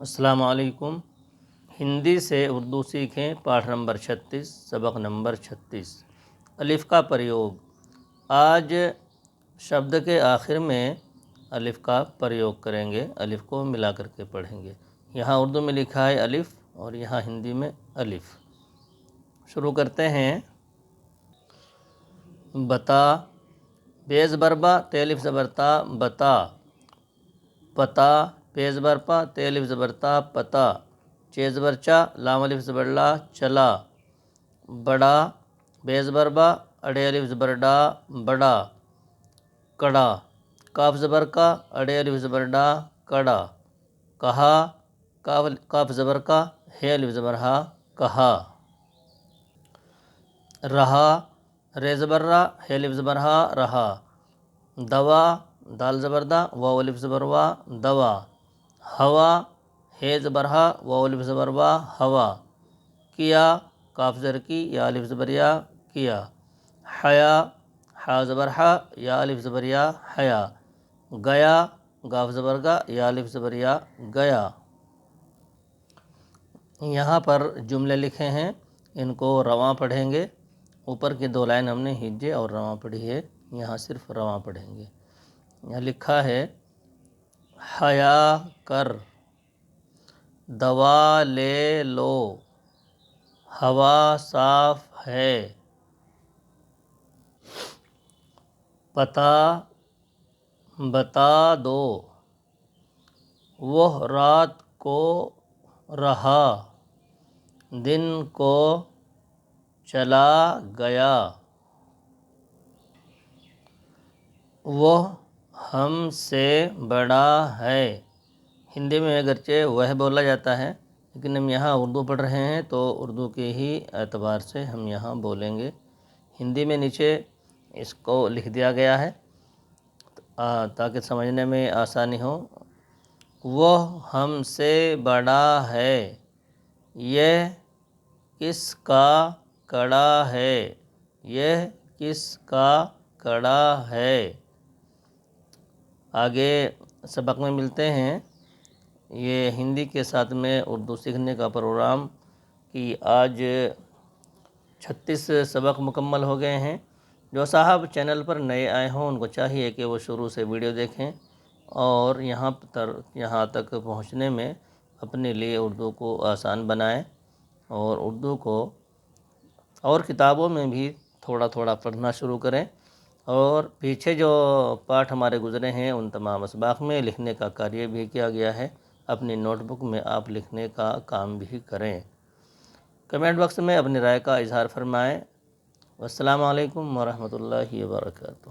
السلام علیکم۔ ہندی سے اردو سیکھیں، پاٹھ نمبر 36، سبق نمبر 36۔ الف کا پریوگ۔ آج شبد کے آخر میں الف کا پریوگ کریں گے، الف کو ملا کر کے پڑھیں گے۔ یہاں اردو میں لکھا ہے الف اور یہاں ہندی میں الف۔ شروع کرتے ہیں۔ بتا، بے زبر با، تے الف زبر تا، بتا۔ پتا، پے زبر پا، تے الف زبر تا، پتا۔ چے زبر چا، لام الف زبر لا، چلا۔ بڑا، بے زبر با، اڑے الف زبر ڈا، بڑا۔ کڑا، کاف زبر کا، اڑے الف زبر ڈا، کڑا۔ کہا، کاف زبر کا، ہے الف زبر ہا، کہا۔ رہا، رے زبر را، ہے الف زبر ہا، رہا۔ دوا، دال زبر دا، واو الف زبر وا، دوا۔ ہوا، ہے زبر ہا، واو الف زبر وا، ہوا۔ کیا، کاف زر کی، یا الف زبر یا، کیا۔ حیا، حا زبر ہا، یا الف زبر یا، حیا۔ گیا، گاف زبر گا، یا الف زبر یا، گیا۔ یہاں پر جملے لکھے ہیں، ان کو رواں پڑھیں گے۔ اوپر کی 2 لائن ہم نے ہجے اور رواں پڑھی ہے، یہاں صرف رواں پڑھیں گے۔ یہاں لکھا ہے حیا کر، دوا لے لو، ہوا صاف ہے۔ پتا، بتا دو، وہ رات کو رہا، دن کو چلا گیا۔ وہ ہم سے بڑا ہے۔ ہندی میں اگرچہ وہ بولا جاتا ہے، لیکن ہم یہاں اردو پڑھ رہے ہیں تو اردو کے ہی اعتبار سے ہم یہاں بولیں گے۔ ہندی میں نیچے اس کو لکھ دیا گیا ہے تاکہ سمجھنے میں آسانی ہو۔ وہ ہم سے بڑا ہے، یہ کس کا کڑا ہے، یہ کس کا کڑا ہے۔ آگے سبق میں ملتے ہیں۔ یہ ہندی کے ساتھ میں اردو سیکھنے کا پروگرام کی آج 36 سبق مکمل ہو گئے ہیں۔ جو صاحب چینل پر نئے آئے ہوں ان کو چاہیے کہ وہ شروع سے ویڈیو دیکھیں اور یہاں تک پہنچنے میں اپنے لیے اردو کو آسان بنائیں اور اردو کو اور کتابوں میں بھی تھوڑا تھوڑا پڑھنا شروع کریں، اور پیچھے جو پاٹھ ہمارے گزرے ہیں ان تمام اسباق میں لکھنے کا کاریہ بھی کیا گیا ہے۔ اپنی نوٹ بک میں آپ لکھنے کا کام بھی کریں۔ کمنٹ باکس میں اپنی رائے کا اظہار فرمائیں۔ السلام علیکم ورحمۃ اللہ وبرکاتہ۔